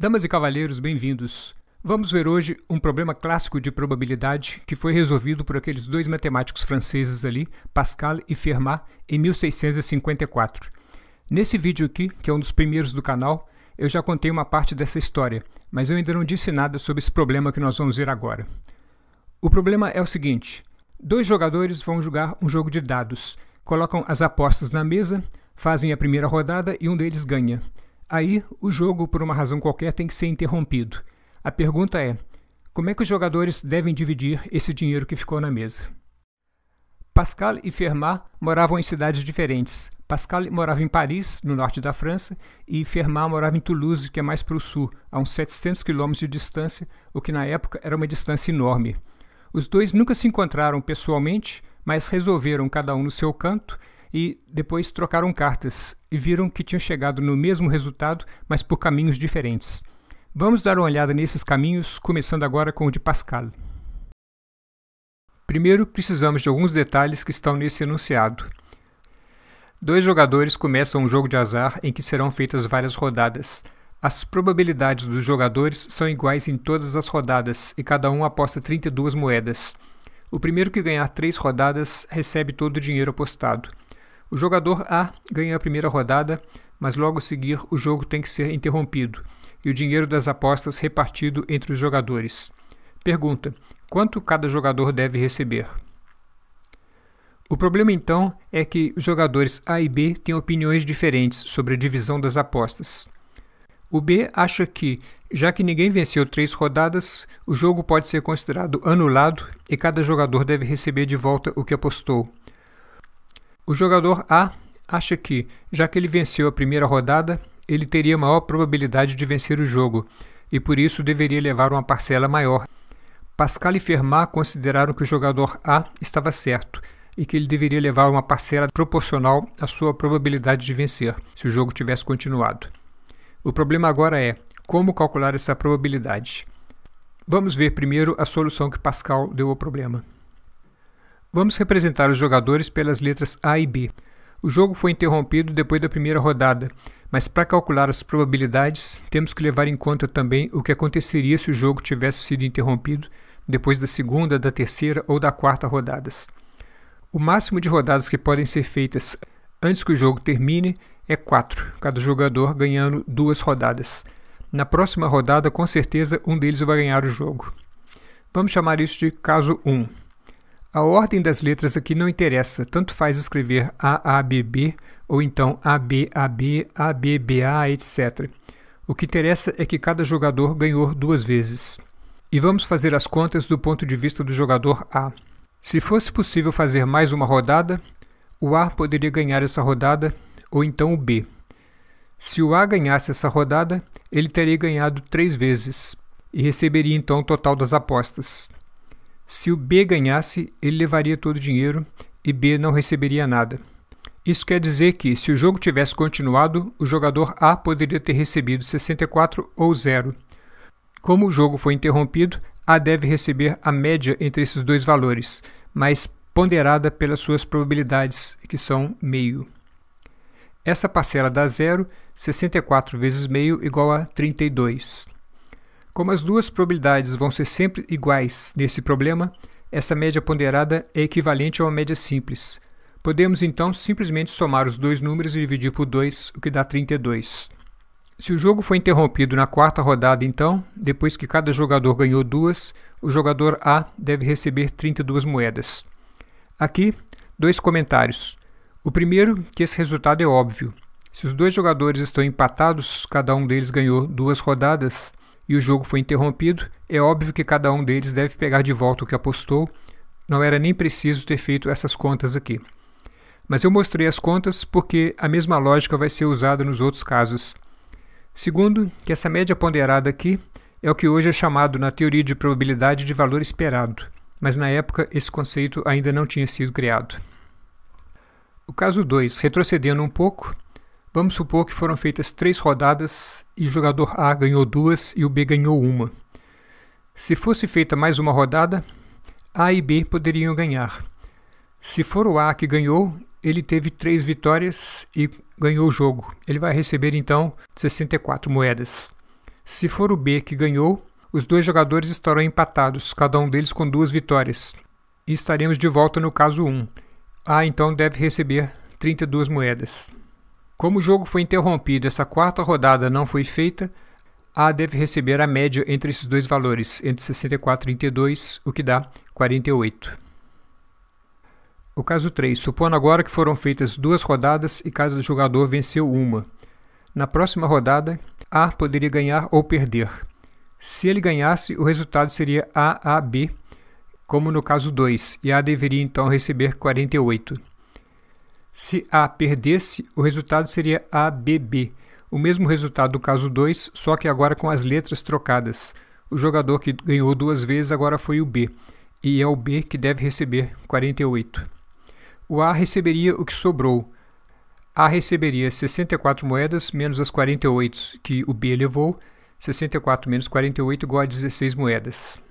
Damas e cavalheiros, bem-vindos. Vamos ver hoje um problema clássico de probabilidade que foi resolvido por aqueles dois matemáticos franceses ali, Pascal e Fermat, em 1654. Nesse vídeo aqui, que é um dos primeiros do canal, eu já contei uma parte dessa história, mas eu ainda não disse nada sobre esse problema que nós vamos ver agora. O problema é o seguinte: dois jogadores vão jogar um jogo de dados, colocam as apostas na mesa, fazem a primeira rodada e um deles ganha. Aí, o jogo, por uma razão qualquer, tem que ser interrompido. A pergunta é: como é que os jogadores devem dividir esse dinheiro que ficou na mesa? Pascal e Fermat moravam em cidades diferentes. Pascal morava em Paris, no norte da França, e Fermat morava em Toulouse, que é mais para o sul, a uns 700 quilômetros de distância, o que na época era uma distância enorme. Os dois nunca se encontraram pessoalmente, mas resolveram cada um no seu canto e depois trocaram cartas e viram que tinham chegado no mesmo resultado, mas por caminhos diferentes. Vamos dar uma olhada nesses caminhos, começando agora com o de Pascal. Primeiro, precisamos de alguns detalhes que estão nesse enunciado. Dois jogadores começam um jogo de azar em que serão feitas várias rodadas. As probabilidades dos jogadores são iguais em todas as rodadas e cada um aposta 32 moedas. O primeiro que ganhar 3 rodadas recebe todo o dinheiro apostado. O jogador A ganha a primeira rodada, mas logo a seguir o jogo tem que ser interrompido e o dinheiro das apostas repartido entre os jogadores. Pergunta: quanto cada jogador deve receber? O problema então é que os jogadores A e B têm opiniões diferentes sobre a divisão das apostas. O B acha que, já que ninguém venceu 3 rodadas, o jogo pode ser considerado anulado e cada jogador deve receber de volta o que apostou. O jogador A acha que, já que ele venceu a primeira rodada, ele teria maior probabilidade de vencer o jogo e por isso deveria levar uma parcela maior. Pascal e Fermat consideraram que o jogador A estava certo e que ele deveria levar uma parcela proporcional à sua probabilidade de vencer, se o jogo tivesse continuado. O problema agora é como calcular essa probabilidade. Vamos ver primeiro a solução que Pascal deu ao problema. Vamos representar os jogadores pelas letras A e B. O jogo foi interrompido depois da primeira rodada, mas para calcular as probabilidades, temos que levar em conta também o que aconteceria se o jogo tivesse sido interrompido depois da segunda, da terceira ou da quarta rodadas. O máximo de rodadas que podem ser feitas antes que o jogo termine é 4, cada jogador ganhando 2 rodadas. Na próxima rodada, com certeza, um deles vai ganhar o jogo. Vamos chamar isso de caso 1. A ordem das letras aqui não interessa, tanto faz escrever AABB ou então ABAB, ABBA, etc. O que interessa é que cada jogador ganhou 2 vezes. E vamos fazer as contas do ponto de vista do jogador A. Se fosse possível fazer mais uma rodada, o A poderia ganhar essa rodada ou então o B. Se o A ganhasse essa rodada, ele teria ganhado 3 vezes e receberia então o total das apostas. Se o B ganhasse, ele levaria todo o dinheiro e B não receberia nada. Isso quer dizer que, se o jogo tivesse continuado, o jogador A poderia ter recebido 64 ou 0. Como o jogo foi interrompido, A deve receber a média entre esses dois valores, mas ponderada pelas suas probabilidades, que são meio. Essa parcela dá 0, 64 vezes meio igual a 32. Como as duas probabilidades vão ser sempre iguais nesse problema, essa média ponderada é equivalente a uma média simples. Podemos então simplesmente somar os dois números e dividir por 2, o que dá 32. Se o jogo foi interrompido na quarta rodada, então, depois que cada jogador ganhou 2, o jogador A deve receber 32 moedas. Aqui, 2 comentários. O primeiro, que esse resultado é óbvio. Se os dois jogadores estão empatados, cada um deles ganhou 2 rodadas, e o jogo foi interrompido, é óbvio que cada um deles deve pegar de volta o que apostou. Não era nem preciso ter feito essas contas aqui. Mas eu mostrei as contas porque a mesma lógica vai ser usada nos outros casos. Segundo, que essa média ponderada aqui é o que hoje é chamado na teoria de probabilidade de valor esperado, mas na época esse conceito ainda não tinha sido criado. O caso 2, retrocedendo um pouco, vamos supor que foram feitas 3 rodadas e o jogador A ganhou 2 e o B ganhou 1. Se fosse feita mais uma rodada, A e B poderiam ganhar. Se for o A que ganhou, ele teve 3 vitórias e ganhou o jogo. Ele vai receber então 64 moedas. Se for o B que ganhou, os dois jogadores estarão empatados, cada um deles com 2 vitórias. E estaremos de volta no caso 1. A então deve receber 32 moedas. Como o jogo foi interrompido e essa quarta rodada não foi feita, A deve receber a média entre esses dois valores, entre 64 e 32, o que dá 48. O caso 3. Supondo agora que foram feitas 2 rodadas e cada jogador venceu uma. Na próxima rodada, A poderia ganhar ou perder. Se ele ganhasse, o resultado seria A-A-B, como no caso 2, e A deveria então receber 48. Se A perdesse, o resultado seria A-B-B, o mesmo resultado do caso 2, só que agora com as letras trocadas. O jogador que ganhou 2 vezes agora foi o B, e é o B que deve receber 48. O A receberia o que sobrou. A receberia 64 moedas menos as 48 que o B levou, 64 menos 48 igual a 16 moedas.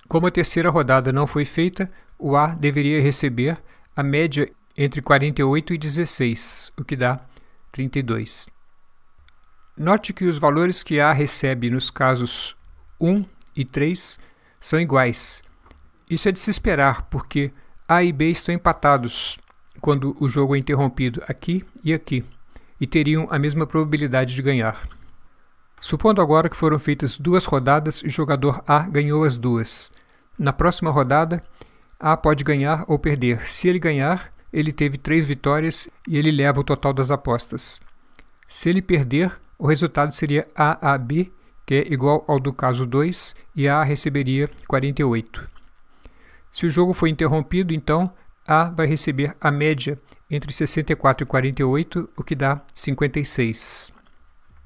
Como a terceira rodada não foi feita, o A deveria receber a média entre 48 e 16, o que dá 32. Note que os valores que A recebe nos casos 1 e 3 são iguais. Isso é de se esperar, porque A e B estão empatados quando o jogo é interrompido aqui, e teriam a mesma probabilidade de ganhar. Supondo agora que foram feitas 2 rodadas e o jogador A ganhou as 2. Na próxima rodada, A pode ganhar ou perder. Se ele ganhar, ele teve 3 vitórias e ele leva o total das apostas. Se ele perder, o resultado seria A-A-B, que é igual ao do caso 2, e A receberia 48. Se o jogo for interrompido, então, A vai receber a média entre 64 e 48, o que dá 56.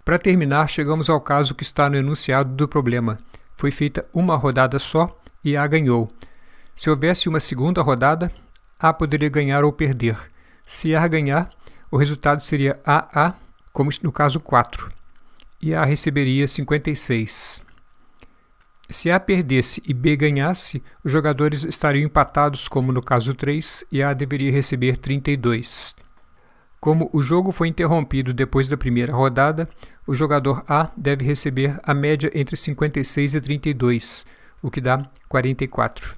Para terminar, chegamos ao caso que está no enunciado do problema. Foi feita uma rodada só e A ganhou. Se houvesse uma segunda rodada, A poderia ganhar ou perder. Se A ganhar, o resultado seria AA, como no caso 4, e A receberia 56. Se A perdesse e B ganhasse, os jogadores estariam empatados, como no caso 3, e A deveria receber 32. Como o jogo foi interrompido depois da primeira rodada, o jogador A deve receber a média entre 56 e 32, o que dá 44.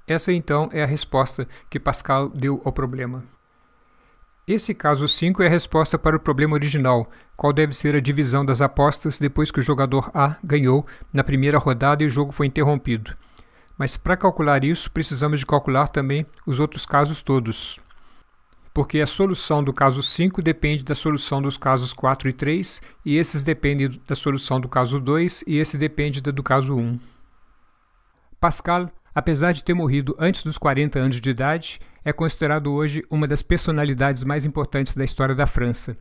Essa então é a resposta que Pascal deu ao problema. Esse caso 5 é a resposta para o problema original, qual deve ser a divisão das apostas depois que o jogador A ganhou na primeira rodada e o jogo foi interrompido. Mas para calcular isso, precisamos de calcular também os outros casos todos, porque a solução do caso 5 depende da solução dos casos 4 e 3, e esses dependem da solução do caso 2, e esse depende da do caso 1. Pascal, apesar de ter morrido antes dos 40 anos de idade, é considerado hoje uma das personalidades mais importantes da história da França.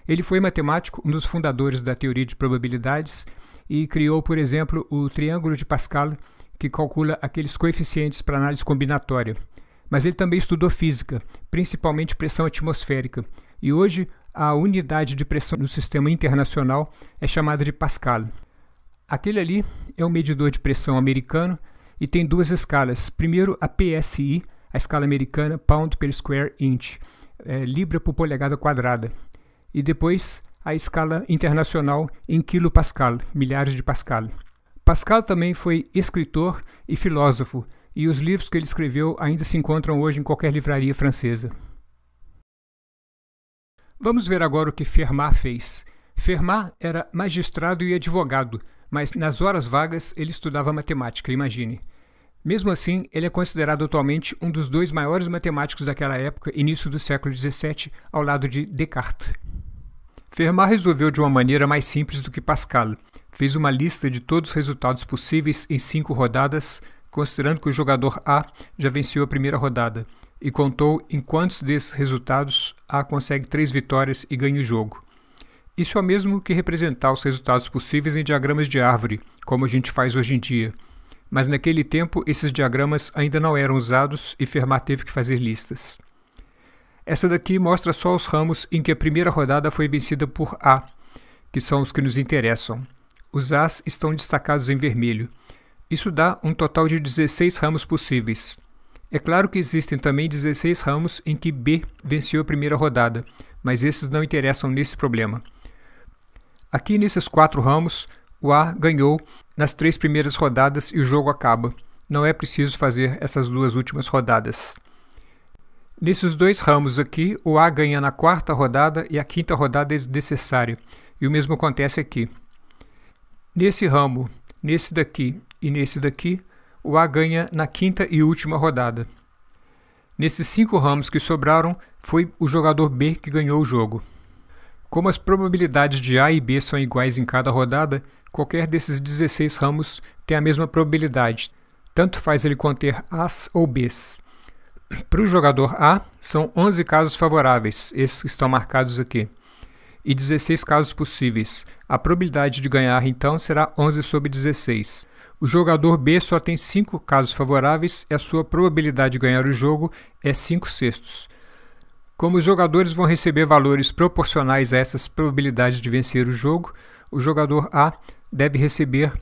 Ele foi matemático, um dos fundadores da teoria de probabilidades, e criou, por exemplo, o triângulo de Pascal, que calcula aqueles coeficientes para análise combinatória. Mas ele também estudou física, principalmente pressão atmosférica, e hoje a unidade de pressão no sistema internacional é chamada de Pascal. Aquele ali é um medidor de pressão americano e tem 2 escalas. Primeiro a PSI, a escala americana, Pound per Square Inch, libra por polegada quadrada. E depois a escala internacional em quilopascal, milhares de pascal. Pascal também foi escritor e filósofo, e os livros que ele escreveu ainda se encontram hoje em qualquer livraria francesa. Vamos ver agora o que Fermat fez. Fermat era magistrado e advogado, mas nas horas vagas ele estudava matemática, imagine. Mesmo assim, ele é considerado atualmente um dos 2 maiores matemáticos daquela época, início do século XVII, ao lado de Descartes. Fermat resolveu de uma maneira mais simples do que Pascal. Fez uma lista de todos os resultados possíveis em 5 rodadas, considerando que o jogador A já venceu a primeira rodada, e contou em quantos desses resultados A consegue 3 vitórias e ganha o jogo. Isso é o mesmo que representar os resultados possíveis em diagramas de árvore, como a gente faz hoje em dia. Mas naquele tempo esses diagramas ainda não eram usados e Fermat teve que fazer listas. Essa daqui mostra só os ramos em que a primeira rodada foi vencida por A, que são os que nos interessam. Os As estão destacados em vermelho. Isso dá um total de 16 ramos possíveis. É claro que existem também 16 ramos em que B venceu a primeira rodada, mas esses não interessam nesse problema. Aqui nesses 4 ramos, o A ganhou nas 3 primeiras rodadas e o jogo acaba. Não é preciso fazer essas 2 últimas rodadas. Nesses 2 ramos aqui, o A ganha na 4ª rodada e a 5ª rodada é necessária. E o mesmo acontece aqui. Nesse ramo, nesse daqui e nesse daqui, o A ganha na 5ª e última rodada. Nesses 5 ramos que sobraram, foi o jogador B que ganhou o jogo. Como as probabilidades de A e B são iguais em cada rodada, qualquer desses 16 ramos tem a mesma probabilidade. Tanto faz ele conter As ou Bs. Para o jogador A, são 11 casos favoráveis, esses que estão marcados aqui, e 16 casos possíveis. A probabilidade de ganhar, então, será 11 sobre 16. O jogador B só tem 5 casos favoráveis e a sua probabilidade de ganhar o jogo é 5/6. Como os jogadores vão receber valores proporcionais a essas probabilidades de vencer o jogo, o jogador A deve receber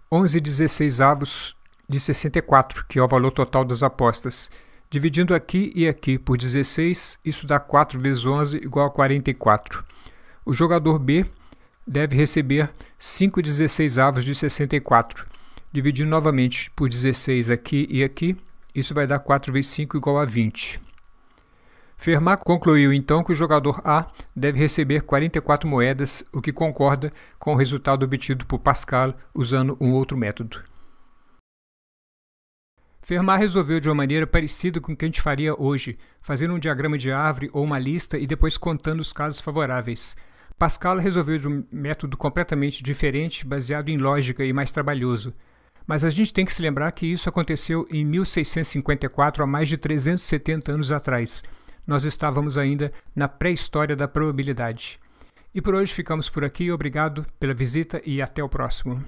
11/16 de 64, que é o valor total das apostas. Dividindo aqui e aqui por 16, isso dá 4 vezes 11 igual a 44. O jogador B deve receber 5/16 de 64. Dividindo novamente por 16 aqui e aqui, isso vai dar 4 vezes 5 igual a 20. Fermat concluiu então que o jogador A deve receber 44 moedas, o que concorda com o resultado obtido por Pascal usando um outro método. Fermat resolveu de uma maneira parecida com o que a gente faria hoje, fazendo um diagrama de árvore ou uma lista e depois contando os casos favoráveis. Pascal resolveu de um método completamente diferente, baseado em lógica e mais trabalhoso. Mas a gente tem que se lembrar que isso aconteceu em 1654, há mais de 370 anos atrás. Nós estávamos ainda na pré-história da probabilidade. E por hoje ficamos por aqui, obrigado pela visita e até o próximo.